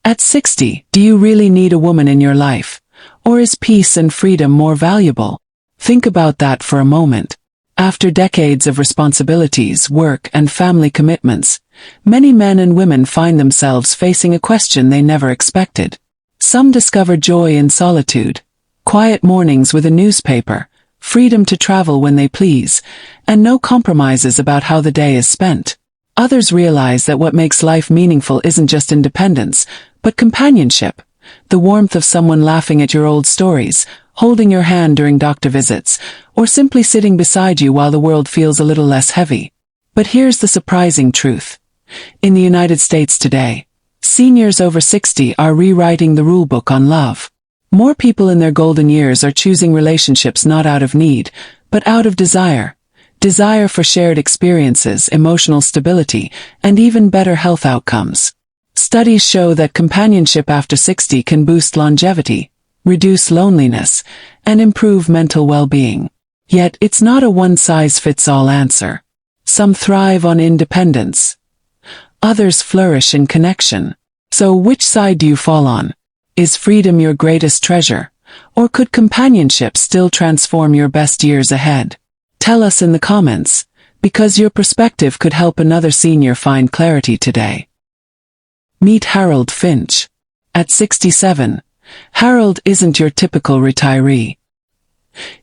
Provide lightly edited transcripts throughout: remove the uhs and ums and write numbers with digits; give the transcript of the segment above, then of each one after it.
At 60, do you really need a woman in your life? Or is peace and freedom more valuable? Think about that for a moment. After decades of responsibilities, work, and family commitments, many men and women find themselves facing a question they never expected. Some discover joy in solitude, quiet mornings with a newspaper, freedom to travel when they please, and no compromises about how the day is spent. Others realize that what makes life meaningful isn't just independence, but companionship, the warmth of someone laughing at your old stories, holding your hand during doctor visits, or simply sitting beside you while the world feels a little less heavy. But here's the surprising truth. In the United States today, seniors over 60 are rewriting the rulebook on love. More people in their golden years are choosing relationships not out of need, but out of desire. Desire for shared experiences, emotional stability, and even better health outcomes. Studies show that companionship after 60 can boost longevity, reduce loneliness, and improve mental well-being. Yet it's not a one-size-fits-all answer. Some thrive on independence. Others flourish in connection. So which side do you fall on? Is freedom your greatest treasure? Or could companionship still transform your best years ahead? Tell us in the comments, because your perspective could help another senior find clarity today. Meet Harold Finch. At 67, Harold isn't your typical retiree.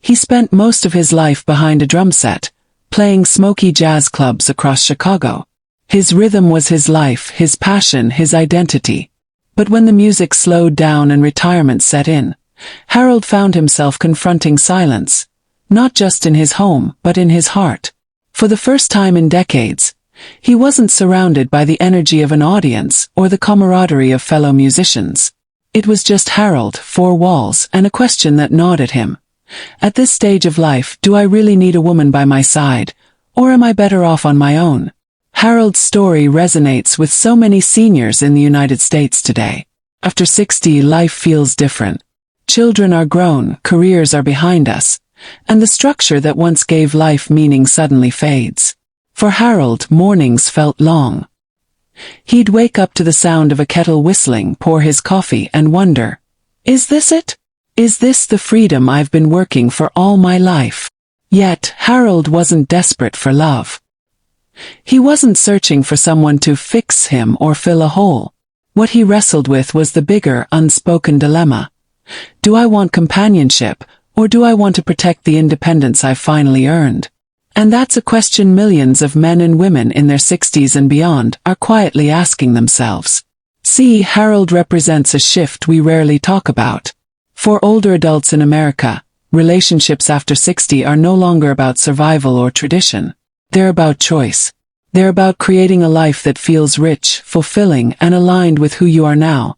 He spent most of his life behind a drum set, playing smoky jazz clubs across Chicago. His rhythm was his life, his passion, his identity. But when the music slowed down and retirement set in, Harold found himself confronting silence, not just in his home, but in his heart. For the first time in decades, he wasn't surrounded by the energy of an audience or the camaraderie of fellow musicians. It was just Harold, four walls, and a question that gnawed at him. At this stage of life, do I really need a woman by my side, or am I better off on my own? Harold's story resonates with so many seniors in the United States today. After 60, life feels different. Children are grown, careers are behind us, and the structure that once gave life meaning suddenly fades. For Harold, mornings felt long. He'd wake up to the sound of a kettle whistling, pour his coffee, and wonder, is this it? Is this the freedom I've been working for all my life? Yet, Harold wasn't desperate for love. He wasn't searching for someone to fix him or fill a hole. What he wrestled with was the bigger, unspoken dilemma. Do I want companionship, or do I want to protect the independence I've finally earned? And that's a question millions of men and women in their 60s and beyond are quietly asking themselves. See, Harold represents a shift we rarely talk about. For older adults in America, relationships after 60 are no longer about survival or tradition. They're about choice. They're about creating a life that feels rich, fulfilling, and aligned with who you are now,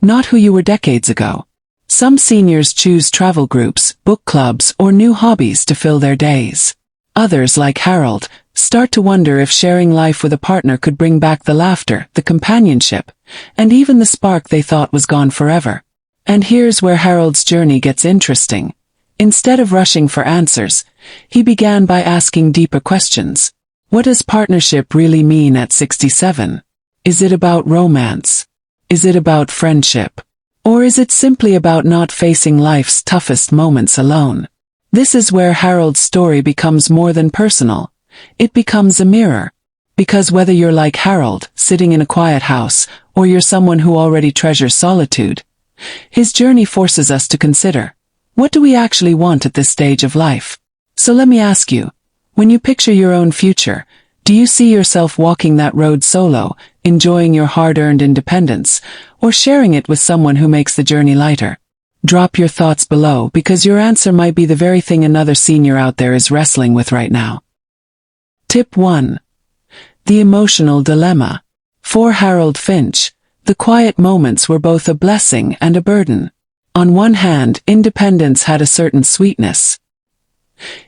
not who you were decades ago. Some seniors choose travel groups, book clubs, or new hobbies to fill their days. Others, like Harold, start to wonder if sharing life with a partner could bring back the laughter, the companionship, and even the spark they thought was gone forever. And here's where Harold's journey gets interesting. Instead of rushing for answers, he began by asking deeper questions. What does partnership really mean at 67? Is it about romance? Is it about friendship? Or is it simply about not facing life's toughest moments alone? This is where Harold's story becomes more than personal. It becomes a mirror. Because whether you're like Harold, sitting in a quiet house, or you're someone who already treasures solitude, his journey forces us to consider, what do we actually want at this stage of life? So let me ask you, when you picture your own future, do you see yourself walking that road solo, enjoying your hard-earned independence, or sharing it with someone who makes the journey lighter? Drop your thoughts below, because your answer might be the very thing another senior out there is wrestling with right now. Tip 1. The emotional dilemma. For Harold Finch, the quiet moments were both a blessing and a burden. On one hand, independence had a certain sweetness.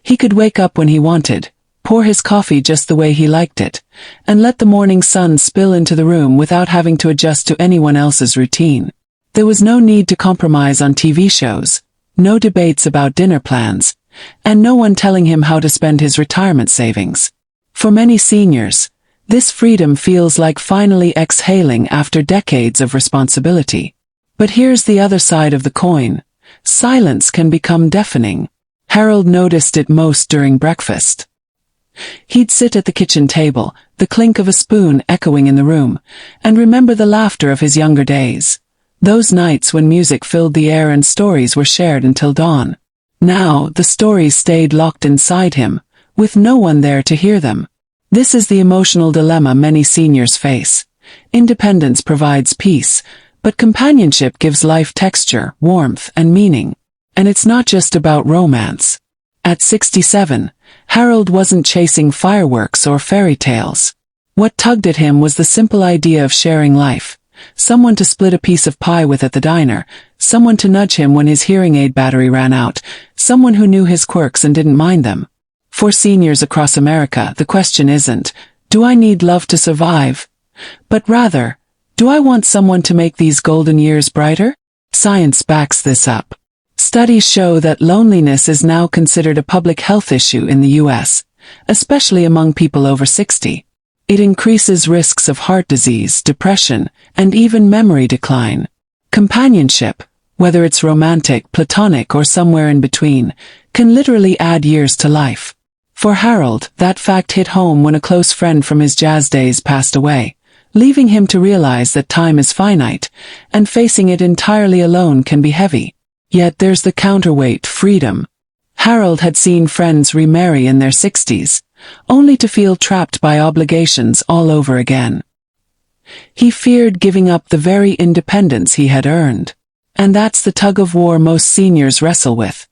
He could wake up when he wanted, pour his coffee just the way he liked it, and let the morning sun spill into the room without having to adjust to anyone else's routine. There was no need to compromise on TV shows, no debates about dinner plans, and no one telling him how to spend his retirement savings. For many seniors, This freedom feels like finally exhaling after decades of responsibility. But here's the other side of the coin. Silence can become deafening. Harold noticed it most during breakfast. He'd sit at the kitchen table, the clink of a spoon echoing in the room, and remember the laughter of his younger days. Those nights when music filled the air and stories were shared until dawn. Now, the stories stayed locked inside him, with no one there to hear them. This is the emotional dilemma many seniors face. Independence provides peace, but companionship gives life texture, warmth, and meaning. And it's not just about romance. At 67, Harold wasn't chasing fireworks or fairy tales. What tugged at him was the simple idea of sharing life. Someone to split a piece of pie with at the diner, someone to nudge him when his hearing aid battery ran out, someone who knew his quirks and didn't mind them. For seniors across America, the question isn't, do I need love to survive? But rather, do I want someone to make these golden years brighter? Science backs this up. Studies show that loneliness is now considered a public health issue in the US, especially among people over 60. It increases risks of heart disease, depression, and even memory decline. Companionship, whether it's romantic, platonic, or somewhere in between, can literally add years to life. For Harold, that fact hit home when a close friend from his jazz days passed away, leaving him to realize that time is finite, and facing it entirely alone can be heavy. Yet there's the counterweight, freedom. Harold had seen friends remarry in their 60s, only to feel trapped by obligations all over again. He feared giving up the very independence he had earned. And that's the tug-of-war most seniors wrestle with.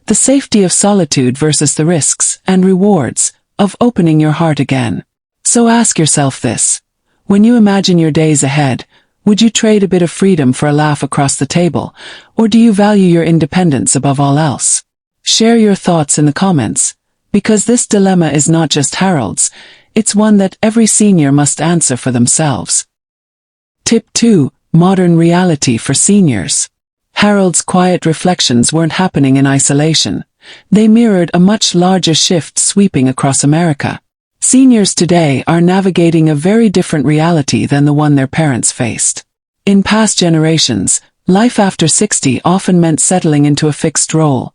The safety of solitude versus the risks and rewards of opening your heart again. So ask yourself this. When you imagine your days ahead, would you trade a bit of freedom for a laugh across the table, or do you value your independence above all else? Share your thoughts in the comments, because this dilemma is not just Harold's, it's one that every senior must answer for themselves. Tip 2. Modern reality for seniors. Harold's quiet reflections weren't happening in isolation. They mirrored a much larger shift sweeping across America. Seniors today are navigating a very different reality than the one their parents faced. In past generations, life after 60 often meant settling into a fixed role.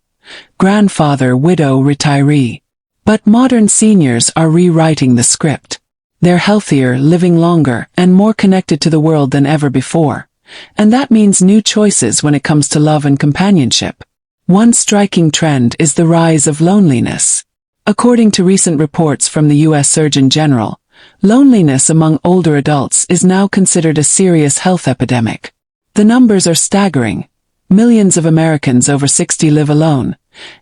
Grandfather, widow, retiree. But modern seniors are rewriting the script. They're healthier, living longer, and more connected to the world than ever before. And that means new choices when it comes to love and companionship. One striking trend is the rise of loneliness. According to recent reports from the U.S. Surgeon General, loneliness among older adults is now considered a serious health epidemic. The numbers are staggering. Millions of Americans over 60 live alone,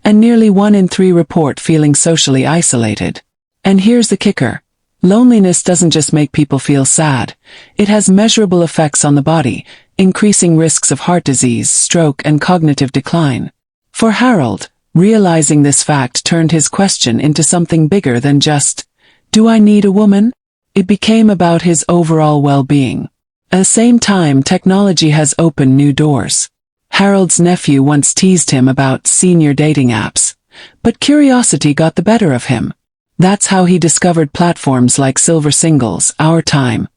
and nearly 1 in 3 report feeling socially isolated. And here's the kicker. Loneliness doesn't just make people feel sad. It has measurable effects on the body, increasing risks of heart disease, stroke, and cognitive decline. For Harold, realizing this fact turned his question into something bigger than just, do I need a woman? It became about his overall well-being. At the same time, technology has opened new doors. Harold's nephew once teased him about senior dating apps, but curiosity got the better of him. That's how he discovered platforms like Silver Singles, Our Time,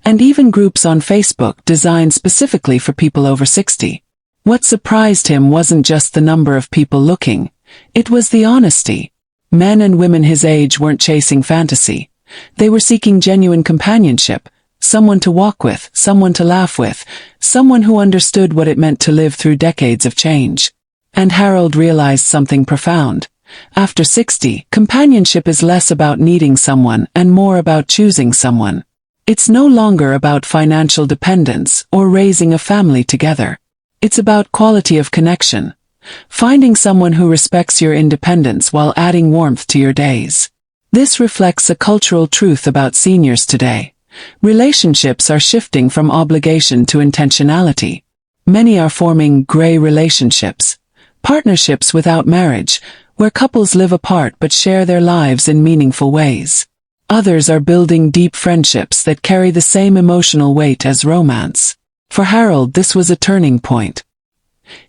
and even groups on Facebook designed specifically for people over 60. What surprised him wasn't just the number of people looking, it was the honesty. Men and women his age weren't chasing fantasy. They were seeking genuine companionship, someone to walk with, someone to laugh with, someone who understood what it meant to live through decades of change. And Harold realized something profound. After 60, companionship is less about needing someone and more about choosing someone. It's no longer about financial dependence or raising a family together. It's about quality of connection. Finding someone who respects your independence while adding warmth to your days. This reflects a cultural truth about seniors today. Relationships are shifting from obligation to intentionality. Many are forming gray relationships, partnerships without marriage, where couples live apart but share their lives in meaningful ways. Others are building deep friendships that carry the same emotional weight as romance. For Harold, this was a turning point.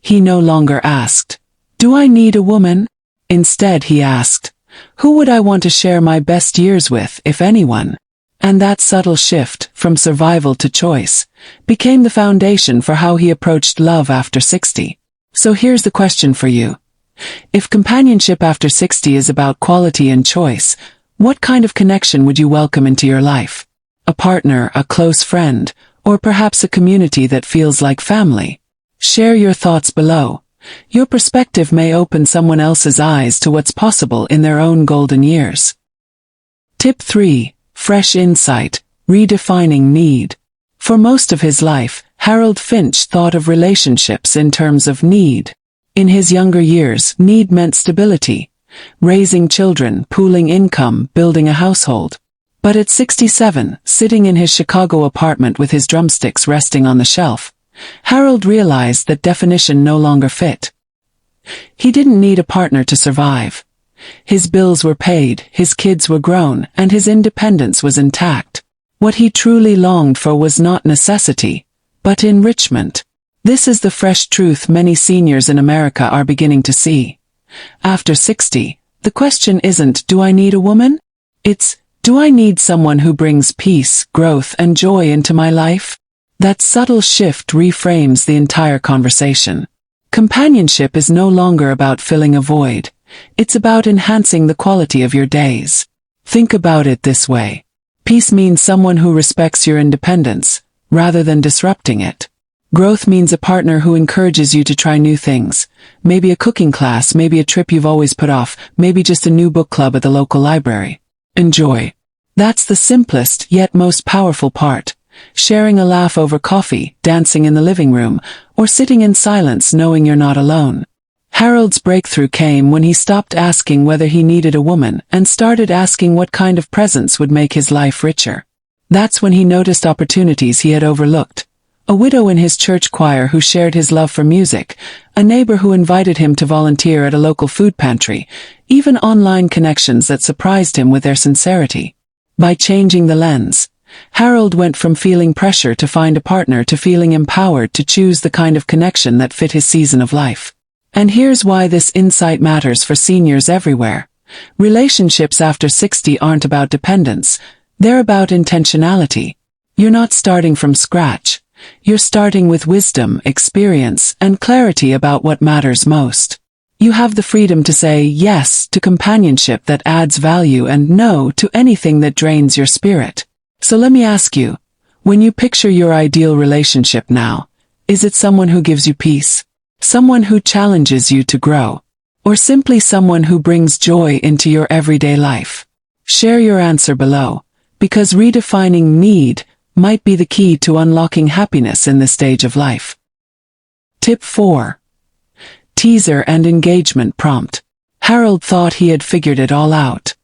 He no longer asked, "Do I need a woman?" Instead, he asked, "Who would I want to share my best years with, if anyone?" And that subtle shift, from survival to choice, became the foundation for how he approached love after 60. So here's the question for you. If companionship after 60 is about quality and choice, what kind of connection would you welcome into your life? A partner, a close friend, or perhaps a community that feels like family? Share your thoughts below. Your perspective may open someone else's eyes to what's possible in their own golden years. Tip 3. Fresh insight, redefining need. For most of his life, Harold Finch thought of relationships in terms of need. In his younger years, need meant stability, raising children, pooling income, building a household. But at 67, sitting in his Chicago apartment with his drumsticks resting on the shelf, Harold realized that definition no longer fit. He didn't need a partner to survive. His bills were paid, his kids were grown, and his independence was intact. What he truly longed for was not necessity, but enrichment. This is the fresh truth many seniors in America are beginning to see. After 60, the question isn't, do I need a woman? It's, do I need someone who brings peace, growth, and joy into my life? That subtle shift reframes the entire conversation. Companionship is no longer about filling a void. It's about enhancing the quality of your days. Think about it this way. Peace means someone who respects your independence, rather than disrupting it. Growth means a partner who encourages you to try new things. Maybe a cooking class, maybe a trip you've always put off, maybe just a new book club at the local library. Enjoy. That's the simplest yet most powerful part. Sharing a laugh over coffee, dancing in the living room, or sitting in silence knowing you're not alone. Harold's breakthrough came when he stopped asking whether he needed a woman and started asking what kind of presence would make his life richer. That's when he noticed opportunities he had overlooked. A widow in his church choir who shared his love for music, a neighbor who invited him to volunteer at a local food pantry, even online connections that surprised him with their sincerity. By changing the lens, Harold went from feeling pressure to find a partner to feeling empowered to choose the kind of connection that fit his season of life. And here's why this insight matters for seniors everywhere. Relationships after 60 aren't about dependence, they're about intentionality. You're not starting from scratch. You're starting with wisdom, experience, and clarity about what matters most. You have the freedom to say yes to companionship that adds value and no to anything that drains your spirit. So let me ask you, when you picture your ideal relationship now, is it someone who gives you peace? Someone who challenges you to grow? Or simply someone who brings joy into your everyday life? Share your answer below, because redefining need might be the key to unlocking happiness in this stage of life. Tip 4. Teaser and engagement prompt. Harold thought he had figured it all out.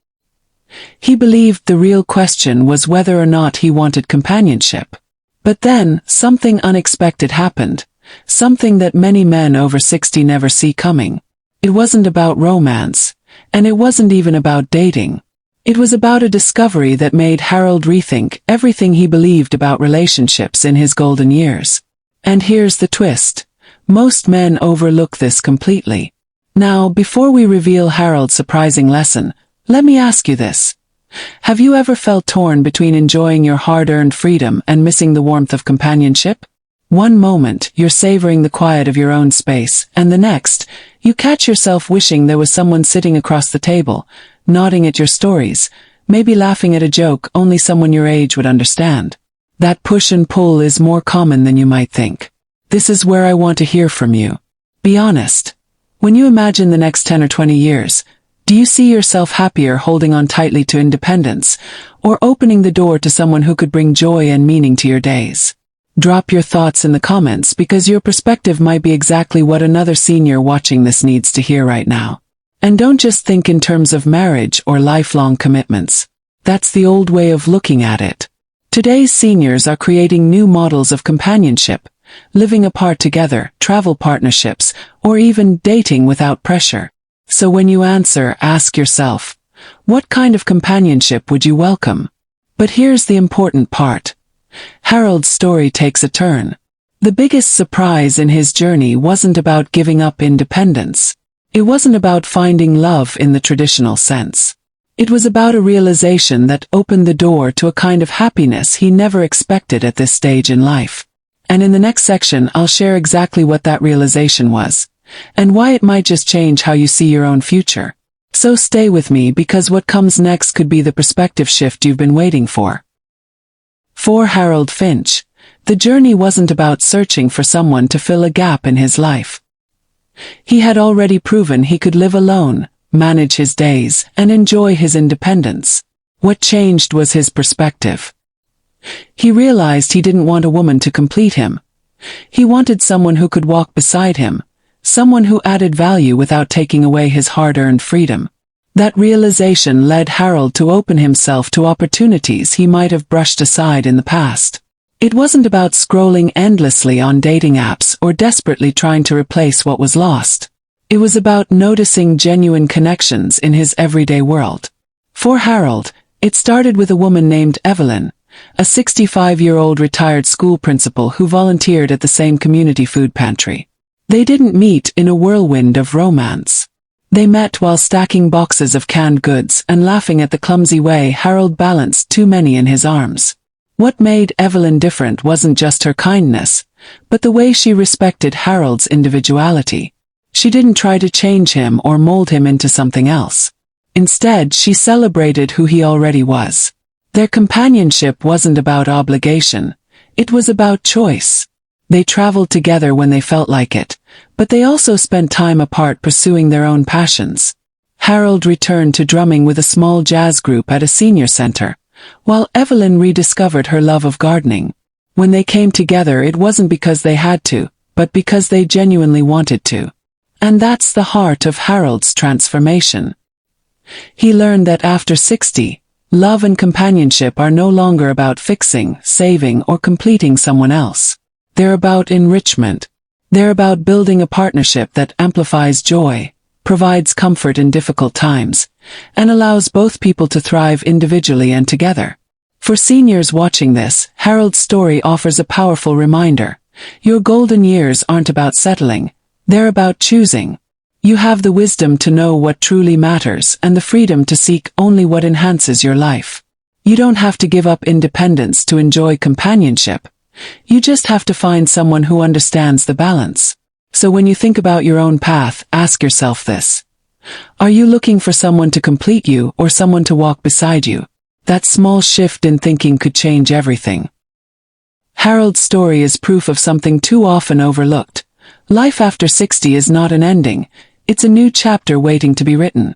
He believed the real question was whether or not he wanted companionship. But then, something unexpected happened, something that many men over 60 never see coming. It wasn't about romance, and it wasn't even about dating. It was about a discovery that made Harold rethink everything he believed about relationships in his golden years. And here's the twist. Most men overlook this completely. Now, before we reveal Harold's surprising lesson, let me ask you this. Have you ever felt torn between enjoying your hard-earned freedom and missing the warmth of companionship? One moment, you're savoring the quiet of your own space, and the next, you catch yourself wishing there was someone sitting across the table, nodding at your stories, maybe laughing at a joke only someone your age would understand. That push and pull is more common than you might think. This is where I want to hear from you. Be honest. When you imagine the next 10 or 20 years, do you see yourself happier holding on tightly to independence, or opening the door to someone who could bring joy and meaning to your days? Drop your thoughts in the comments because your perspective might be exactly what another senior watching this needs to hear right now. And don't just think in terms of marriage or lifelong commitments. That's the old way of looking at it. Today's seniors are creating new models of companionship, living apart together, travel partnerships, or even dating without pressure. So when you answer, ask yourself, what kind of companionship would you welcome? But here's the important part. Harold's story takes a turn. The biggest surprise in his journey wasn't about giving up independence. It wasn't about finding love in the traditional sense. It was about a realization that opened the door to a kind of happiness he never expected at this stage in life. And in the next section I'll share exactly what that realization was, and why it might just change how you see your own future. So stay with me, because what comes next could be the perspective shift you've been waiting for. For Harold Finch, the journey wasn't about searching for someone to fill a gap in his life. He had already proven he could live alone, manage his days, and enjoy his independence. What changed was his perspective. He realized he didn't want a woman to complete him. He wanted someone who could walk beside him, someone who added value without taking away his hard-earned freedom. That realization led Harold to open himself to opportunities he might have brushed aside in the past. It wasn't about scrolling endlessly on dating apps or desperately trying to replace what was lost. It was about noticing genuine connections in his everyday world. For Harold, it started with a woman named Evelyn, a 65-year-old retired school principal who volunteered at the same community food pantry. They didn't meet in a whirlwind of romance. They met while stacking boxes of canned goods and laughing at the clumsy way Harold balanced too many in his arms. What made Evelyn different wasn't just her kindness, but the way she respected Harold's individuality. She didn't try to change him or mold him into something else. Instead, she celebrated who he already was. Their companionship wasn't about obligation. It was about choice. They traveled together when they felt like it, but they also spent time apart pursuing their own passions. Harold returned to drumming with a small jazz group at a senior center, while Evelyn rediscovered her love of gardening. When they came together, it wasn't because they had to, but because they genuinely wanted to. And that's the heart of Harold's transformation. He learned that after 60, love and companionship are no longer about fixing, saving, or completing someone else. They're about enrichment. They're about building a partnership that amplifies joy, provides comfort in difficult times, and allows both people to thrive individually and together. For seniors watching this, Harold's story offers a powerful reminder. Your golden years aren't about settling, they're about choosing. You have the wisdom to know what truly matters and the freedom to seek only what enhances your life. You don't have to give up independence to enjoy companionship. You just have to find someone who understands the balance. So when you think about your own path, ask yourself this. Are you looking for someone to complete you or someone to walk beside you? That small shift in thinking could change everything. Harold's story is proof of something too often overlooked. Life after 60 is not an ending, it's a new chapter waiting to be written.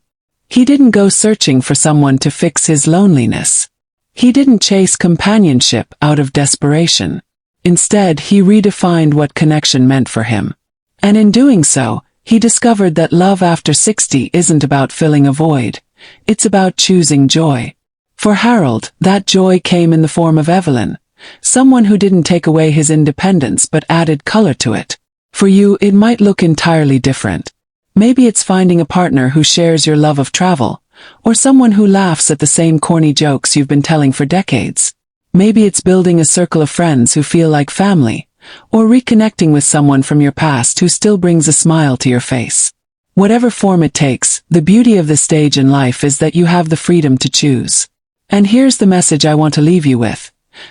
He didn't go searching for someone to fix his loneliness. He didn't chase companionship out of desperation. Instead, he redefined what connection meant for him. And in doing so, he discovered that love after 60 isn't about filling a void. It's about choosing joy. For Harold, that joy came in the form of Evelyn, someone who didn't take away his independence but added color to it. For you, it might look entirely different. Maybe it's finding a partner who shares your love of travel, or someone who laughs at the same corny jokes you've been telling for decades. Maybe it's building a circle of friends who feel like family, or reconnecting with someone from your past who still brings a smile to your face. Whatever form it takes, the beauty of this stage in life is that you have the freedom to choose. And here's the message I want to leave you with.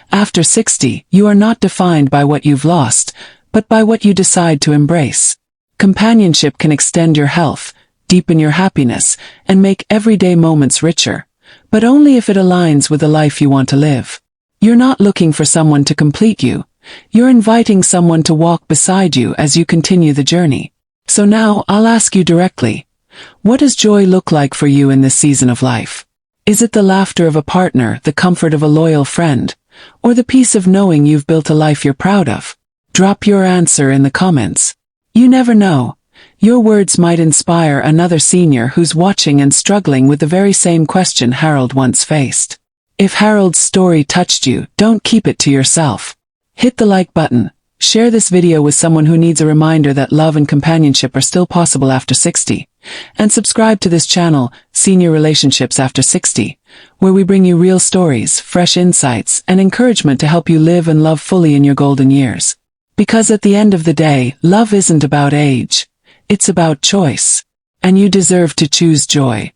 After 60, you are not defined by what you've lost, but by what you decide to embrace. Companionship can extend your health, deepen your happiness, and make everyday moments richer, but only if it aligns with the life you want to live. You're not looking for someone to complete you. You're inviting someone to walk beside you as you continue the journey. So now, I'll ask you directly, what does joy look like for you in this season of life? Is it the laughter of a partner, the comfort of a loyal friend, or the peace of knowing you've built a life you're proud of? Drop your answer in the comments. You never know. Your words might inspire another senior who's watching and struggling with the very same question Harold once faced. If Harold's story touched you, don't keep it to yourself. Hit the like button, share this video with someone who needs a reminder that love and companionship are still possible after 60, and subscribe to this channel, Senior Relationships After 60, where we bring you real stories, fresh insights, and encouragement to help you live and love fully in your golden years. Because at the end of the day, love isn't about age. It's about choice. And you deserve to choose joy.